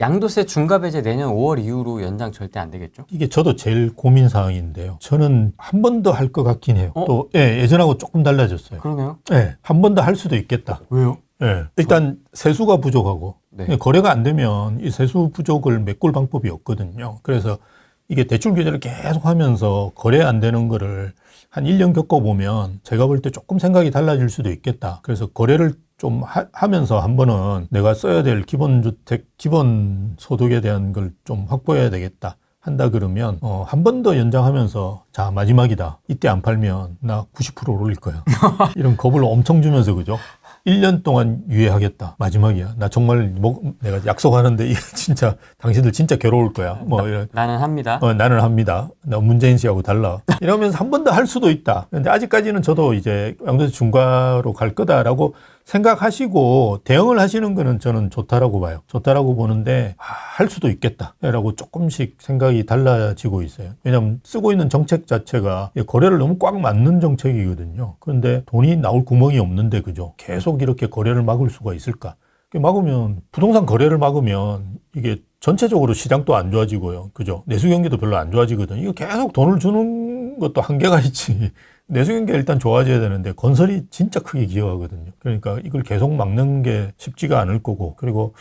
양도세 중과 배제 내년 5월 이후로 연장 절대 안 되겠죠? 이게 저도 제일 고민 사항인데요. 저는 한 번 더 할 것 같긴 해요. 또 예전하고 조금 달라졌어요. 그러네요. 한 번 더 할 수도 있겠다. 왜요? 일단 세수가 부족하고 네. 거래가 안 되면 이 세수 부족을 메꿀 방법이 없거든요. 그래서 이게 대출 규제를 계속 하면서 거래 안 되는 거를 한 1년 겪어보면 제가 볼 때 조금 생각이 달라질 수도 있겠다. 그래서 거래를 좀 하면서 한 번은 내가 써야 될 기본주택, 기본소득에 대한 걸 좀 확보해야 되겠다. 한다 그러면 한 번 더 연장하면서 자 마지막이다. 이때 안 팔면 나 90% 올릴 거야. 이런 겁을 엄청 주면서 그죠? 1년 동안 유예하겠다. 마지막이야. 나 정말 내가 약속하는데 이게 진짜 당신들 진짜 괴로울 거야. 나는 합니다. 나는 합니다. 나 문재인 씨하고 달라. 이러면서 한 번 더 할 수도 있다. 근데 아직까지는 저도 이제 양도세 중과로 갈 거다라고 생각하시고 대응을 하시는 거는 저는 좋다라고 봐요. 좋다라고 보는데 할 수도 있겠다라고 조금씩 생각이 달라지고 있어요. 왜냐하면 쓰고 있는 정책 자체가 거래를 너무 꽉 막는 정책이거든요. 그런데 돈이 나올 구멍이 없는데 그죠? 계속 이렇게 거래를 막을 수가 있을까? 막으면 부동산 거래를 막으면 이게 전체적으로 시장도 안 좋아지고요. 그죠? 내수 경기도 별로 안 좋아지거든요. 이거 계속 돈을 주는 것도 한계가 있지. 내수 경기가 일단 좋아져야 되는데 건설이 진짜 크게 기여하거든요. 그러니까 이걸 계속 막는 게 쉽지가 않을 거고. 그리고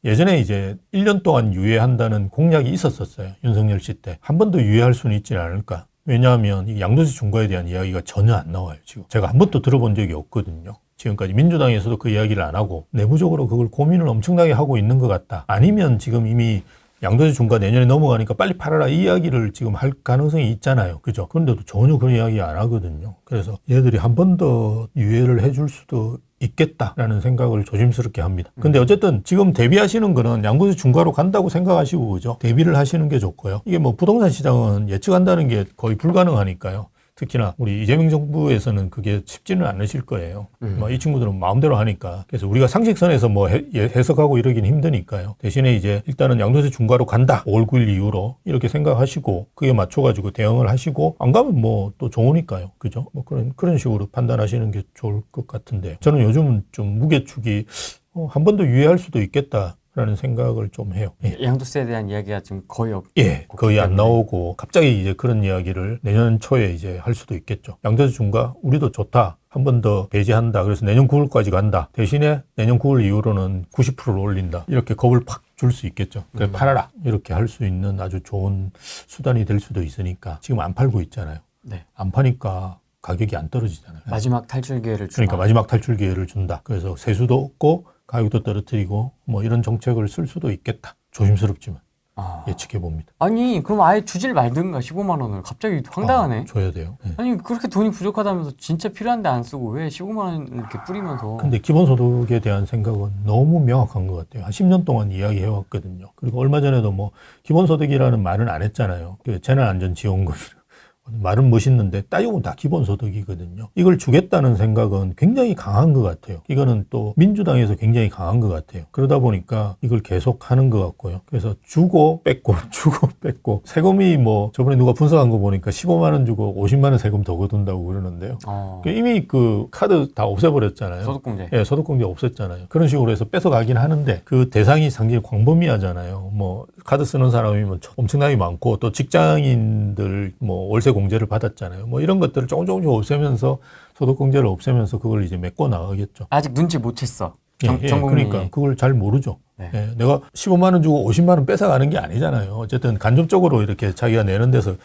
예전에 이제 1년 동안 유예한다는 공약이 있었어요. 윤석열 씨 때. 한 번 더 유예할 수는 있지는 않을까. 왜냐하면 이 양도세 중과에 대한 이야기가 전혀 안 나와요. 지금 제가 한 번도 들어본 적이 없거든요. 지금까지 민주당에서도 그 이야기를 안 하고 내부적으로 그걸 고민을 엄청나게 하고 있는 것 같다. 아니면 지금 이미 양도세 중과 내년에 넘어가니까 빨리 팔아라 이 이야기를 지금 할 가능성이 있잖아요. 그죠? 그런데도 전혀 그런 이야기 안 하거든요. 그래서 얘들이 한 번 더 유예를 해줄 수도 있겠다라는 생각을 조심스럽게 합니다. 근데 어쨌든 지금 대비하시는 거는 양도세 중과로 간다고 생각하시고 그죠? 대비를 하시는 게 좋고요. 이게 뭐 부동산 시장은 예측한다는 게 거의 불가능하니까요. 특히나 우리 이재명 정부에서는 그게 쉽지는 않으실 거예요. 이 친구들은 마음대로 하니까. 그래서 우리가 상식선에서 해석하고 이러긴 힘드니까요. 대신에 이제 일단은 양도세 중과로 간다. 5월 9일 이후로 이렇게 생각하시고 그게 맞춰가지고 대응을 하시고 안 가면 뭐 또 좋으니까요. 그죠? 그런 식으로 판단하시는 게 좋을 것 같은데 저는 요즘은 좀 무게축이 한 번 더 유예할 수도 있겠다. 라는 생각을 좀 해요. 양도세에 대한 이야기가 지금 거의 없고 거의 안 나오고 갑자기 이제 그런 이야기를 내년 초에 이제 할 수도 있겠죠. 양도세 중과 우리도 좋다. 한 번 더 배제한다. 그래서 내년 9월까지 간다. 대신에 내년 9월 이후로는 90%를 올린다. 이렇게 겁을 팍 줄 수 있겠죠. 그래 팔아라. 이렇게 할 수 있는 아주 좋은 수단이 될 수도 있으니까 지금 안 팔고 있잖아요. 네. 안 파니까 가격이 안 떨어지잖아요. 마지막 탈출 기회를 준다. 그러니까 마지막 탈출 기회를 준다. 그래서 세수도 없고 가격도 떨어뜨리고 뭐 이런 정책을 쓸 수도 있겠다. 조심스럽지만 예측해 봅니다. 아니 그럼 아예 주질 말든가 15만 원을 갑자기 황당하네. 줘야 돼요. 네. 아니 그렇게 돈이 부족하다면서 진짜 필요한데 안 쓰고 왜 15만 원을 이렇게 뿌리면서. 근데 기본소득에 대한 생각은 너무 명확한 것 같아요. 한 10년 동안 이야기해왔거든요. 그리고 얼마 전에도 뭐 기본소득이라는 말은 안 했잖아요. 그 재난안전지원금. 말은 멋있는데 따지고 보면 다 기본소득이거든요. 이걸 주겠다는 생각은 굉장히 강한 것 같아요. 이거는 또 민주당에서 굉장히 강한 것 같아요. 그러다 보니까 이걸 계속 하는 것 같고요. 그래서 주고 뺏고 주고 뺏고 세금이 뭐 저번에 누가 분석한 거 보니까 15만 원 주고 50만 원 세금 더 거둔다고 그러는데요. 이미 그 카드 다 없애버렸잖아요. 소득공제. 예, 소득공제 없앴잖아요. 그런 식으로 해서 뺏어가긴 하는데 그 대상이 상당히 광범위하잖아요. 뭐 카드 쓰는 사람이 뭐 엄청나게 많고 또 직장인들 뭐 월세 공제를 받았잖아요. 뭐 이런 것들을 조금씩 없애면서 소득공제를 없애면서 그걸 이제 메꿔 나가겠죠. 아직 눈치 못 챘어. 그러니까 그걸 잘 모르죠. 네. 내가 15만 원 주고 50만 원 뺏어가는 게 아니잖아요. 어쨌든 간접적으로 이렇게 자기가 내는 데서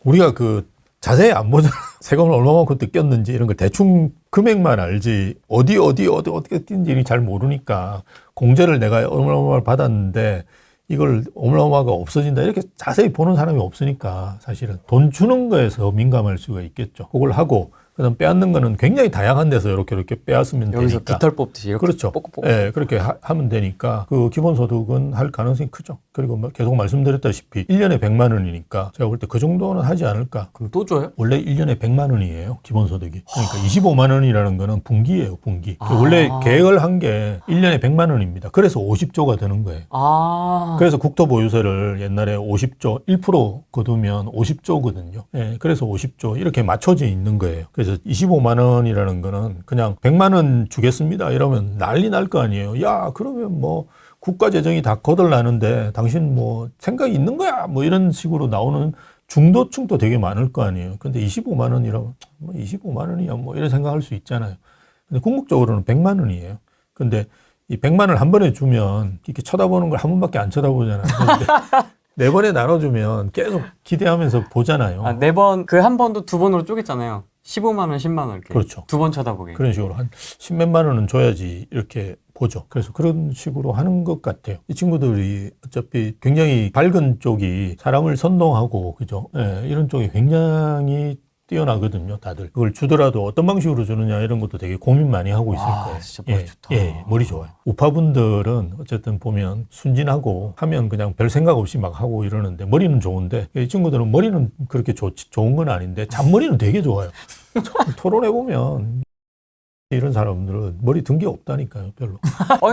우리가 그 자세히 안 보잖아. 세금을 얼마만큼 뜯겼는지 이런 걸 대충 금액만 알지 어떻게 뜯는지 잘 모르니까 공제를 내가 얼마를 받았는데 이걸 어마어마하게 없어진다 이렇게 자세히 보는 사람이 없으니까 사실은 돈 주는 거에서 민감할 수가 있겠죠. 그걸 하고 그다음 빼앗는 거는 굉장히 다양한 데서 이렇게 빼앗으면 여기서 되니까. 깃털 뽑듯이 이렇게 그렇죠. 뽀뽀뽀. 예, 그렇게 하면 되니까 그 기본소득은 할 가능성이 크죠. 그리고 계속 말씀드렸다시피 1년에 100만 원이니까 제가 볼 때 그 정도는 하지 않을까. 그럼 또 줘요? 원래 1년에 100만 원이에요. 기본소득이. 그러니까 25만 원이라는 거는 분기예요. 분기. 원래 계획을 한 게 1년에 100만 원입니다. 그래서 50조가 되는 거예요. 그래서 국토보유세를 옛날에 50조 1% 거두면 50조거든요. 예, 그래서 50조 이렇게 맞춰져 있는 거예요. 그래서 25만 원이라는 거는 그냥 100만 원 주겠습니다 이러면 난리 날 거 아니에요. 야 그러면 뭐 국가 재정이 다 거덜나는데 당신 뭐 생각이 있는 거야 뭐 이런 식으로 나오는 중도층도 되게 많을 거 아니에요. 근데 25만 원이라고 뭐 25만 원이야 뭐 이런 생각할 수 있잖아요. 근데 궁극적으로는 100만 원이에요. 근데 이 100만 원을 한 번에 주면 이렇게 쳐다보는 걸 한 번밖에 안 쳐다보잖아요. 근데 네 번에 나눠주면 계속 기대하면서 보잖아요. 아, 4번, 그 한 번도 2번으로 쪼갰잖아요. 15만 원, 10만 원 이렇게. 그렇죠. 2번 쳐다보게. 그런 식으로 한 10몇만 원은 줘야지 이렇게 보죠. 그래서 그런 식으로 하는 것 같아요. 이 친구들이 어차피 굉장히 밝은 쪽이 사람을 선동하고, 그죠? 예, 이런 쪽이 굉장히 뛰어나거든요, 다들. 그걸 주더라도 어떤 방식으로 주느냐 이런 것도 되게 고민 많이 하고 있을 거예요. 진짜 머리 좋다. 예, 머리 좋아요. 우파분들은 어쨌든 보면 순진하고 하면 그냥 별 생각 없이 막 하고 이러는데 머리는 좋은데 이 친구들은 머리는 그렇게 좋은 건 아닌데 잔머리는 되게 좋아요. 토론해보면 이런 사람들은 머리 든 게 없다니까요, 별로.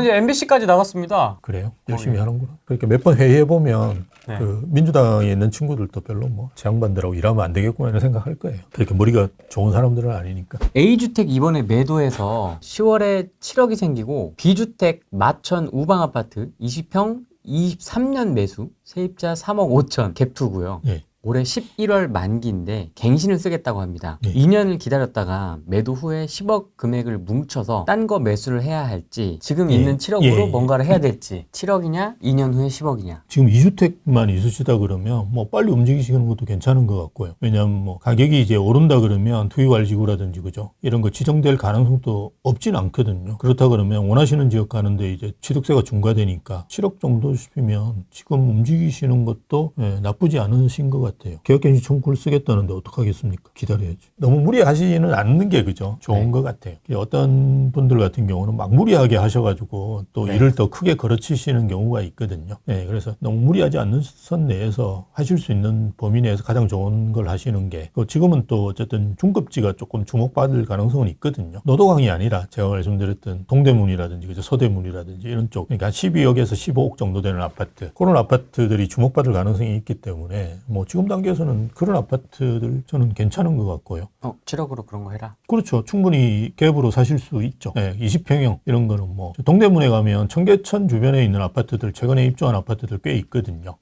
이제 MBC까지 나갔습니다. 그래요? 열심히 하는구나. 그러니까 몇 번 회의해보면 네. 그 민주당에 있는 친구들도 별로 뭐 제 양반들하고 일하면 안 되겠구나 이런 생각할 거예요. 그렇게 머리가 좋은 사람들은 아니니까. A주택 이번에 매도해서 10월에 7억이 생기고 B주택 마천 우방아파트 20평 23년 매수 세입자 3억 5천 갭투고요. 예. 올해 11월 만기인데 갱신을 쓰겠다고 합니다. 네. 2년을 기다렸다가 매도 후에 10억 금액을 뭉쳐서 딴 거 매수를 해야 할지 지금 예. 있는 7억으로 예. 뭔가를 해야 될지 7억이냐 2년 후에 10억이냐. 지금 2주택만 있으시다 그러면 뭐 빨리 움직이시는 것도 괜찮은 것 같고요. 왜냐하면 뭐 가격이 이제 오른다 그러면 투기활지구라든지 그죠? 이런 거 지정될 가능성도 없진 않거든요. 그렇다 그러면 원하시는 지역 가는데 이제 취득세가 중과되니까 7억 정도 싶으면 지금 움직이시는 것도 나쁘지 않으신 것 같아요. 개혁갱신 청구를 쓰겠다는데 어떡하겠습니까? 기다려야지. 너무 무리하시는 않는 게 그죠? 좋은 것 같아요. 어떤 분들 같은 경우는 막 무리하게 하셔가지고 또 일을 더 크게 걸어치시는 경우가 있거든요. 그래서 너무 무리하지 않는 선 내에서 하실 수 있는 범위 내에서 가장 좋은 걸 하시는 게 지금은 또 어쨌든 중급지가 조금 주목받을 가능성은 있거든요. 노도강이 아니라 제가 말씀드렸던 동대문이라든지 그죠? 서대문이라든지 이런 쪽 그러니까 12억에서 15억 정도 되는 아파트 그런 아파트들이 주목받을 가능성이 있기 때문에 뭐 지금 단계에서는 그런 아파트들 저는 괜찮은 것 같고요. 7억으로 그런 거 해라. 그렇죠. 충분히 갭으로 사실 수 있죠. 20평형 이런 거는 뭐 동대문에 가면 청계천 주변에 있는 아파트들 최근에 입주한 아파트들 꽤 있거든요.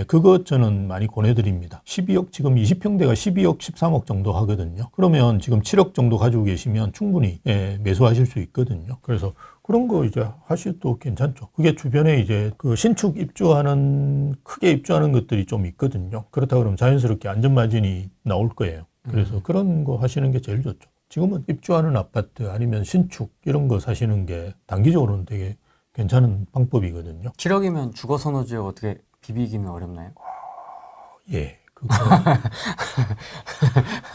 그것 저는 많이 권해드립니다. 12억 지금 20평대가 12억 13억 정도 하거든요. 그러면 지금 7억 정도 가지고 계시면 충분히 매수하실 수 있거든요. 그래서 그런 거 이제 하셔도 괜찮죠. 그게 주변에 이제 그 신축 입주하는 크게 입주하는 것들이 좀 있거든요. 그렇다 그러면 자연스럽게 안전마진이 나올 거예요. 그래서 그런 거 하시는 게 제일 좋죠. 지금은 입주하는 아파트 아니면 신축 이런 거 사시는 게 단기적으로는 되게 괜찮은 방법이거든요. 7억이면 주거 선호 지역 어떻게 비비기는 어렵나요? 예. 그거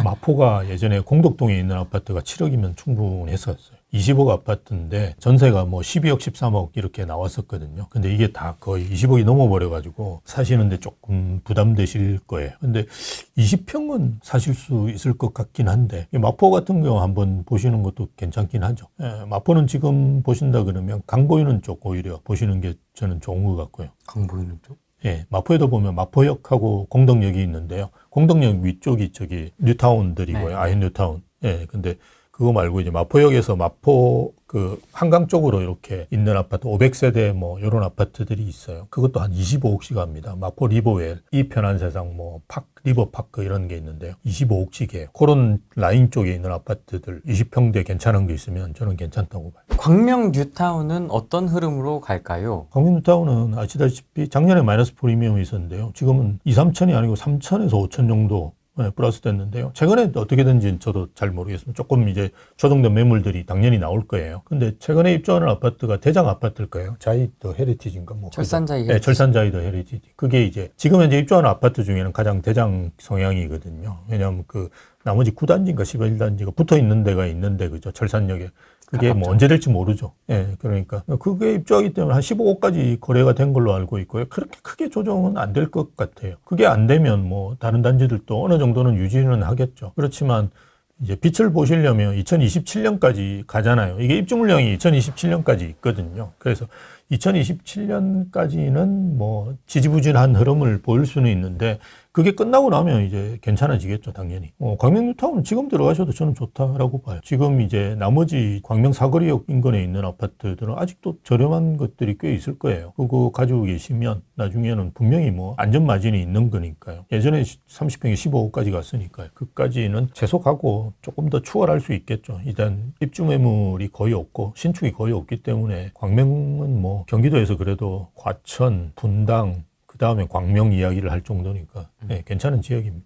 마포가 예전에 공덕동에 있는 아파트가 7억이면 충분했었어요. 20억 아파트인데 전세가 뭐 12억, 13억 이렇게 나왔었거든요. 근데 이게 다 거의 20억이 넘어버려가지고 사시는데 조금 부담되실 거예요. 근데 20평은 사실 수 있을 것 같긴 한데 마포 같은 경우 한번 보시는 것도 괜찮긴 하죠. 마포는 지금 보신다 그러면 강 보이는 쪽 오히려 보시는 게 저는 좋은 것 같고요. 강 보이는 쪽? 마포에도 보면 마포역하고 공덕역이 있는데요. 공덕역 위쪽이 저기 뉴타운들이고요. 네. 아현 뉴타운. 근데 그거 말고 이제 마포역에서 마포 그 한강 쪽으로 이렇게 있는 아파트 500세대 뭐 이런 아파트들이 있어요. 그것도 한 25억씩 합니다. 마포 리버웰, 이 편한 세상 뭐 리버파크 이런 게 있는데요. 25억씩이에요. 그런 라인 쪽에 있는 아파트들 20평대 괜찮은 게 있으면 저는 괜찮다고 봐요. 광명 뉴타운은 어떤 흐름으로 갈까요? 광명 뉴타운은 아시다시피 작년에 마이너스 프리미엄이 있었는데요. 지금은 2, 3천이 아니고 3천에서 5천 정도 플러스 됐는데요. 최근에 어떻게 된지는 저도 잘 모르겠습니다. 조금 이제 조정된 매물들이 당연히 나올 거예요. 근데 최근에 입주하는 아파트가 대장 아파트일 거예요. 자이더 헤리티지인가 뭐. 철산자이 네, 철산자이더 헤리티지. 그게 이제 지금 현재 입주하는 아파트 중에는 가장 대장 성향이거든요. 왜냐하면 그 나머지 9단지인가 11단지가 붙어 있는 데가 있는데 그죠. 철산역에. 그게 가깝죠. 뭐 언제 될지 모르죠. 그러니까 그게 입주하기 때문에 한 15억까지 거래가 된 걸로 알고 있고요. 그렇게 크게 조정은 안 될 것 같아요. 그게 안 되면 뭐 다른 단지들도 어느 정도는 유지는 하겠죠. 그렇지만 이제 빛을 보시려면 2027년까지 가잖아요. 이게 입주 물량이 2027년까지 있거든요. 그래서 2027년까지는 뭐 지지부진한 흐름을 보일 수는 있는데 그게 끝나고 나면 이제 괜찮아지겠죠, 당연히. 광명 뉴타운은 지금 들어가셔도 저는 좋다라고 봐요. 지금 이제 나머지 광명 사거리역 인근에 있는 아파트들은 아직도 저렴한 것들이 꽤 있을 거예요. 그거 가지고 계시면 나중에는 분명히 뭐 안전 마진이 있는 거니까요. 예전에 30평에 15억까지 갔으니까요. 그까지는 최소 가고 조금 더 추월할 수 있겠죠. 일단 입주 매물이 거의 없고 신축이 거의 없기 때문에 광명은 뭐 경기도에서 그래도 과천, 분당, 그 다음에 광명 이야기를 할 정도니까 네, 괜찮은 지역입니다.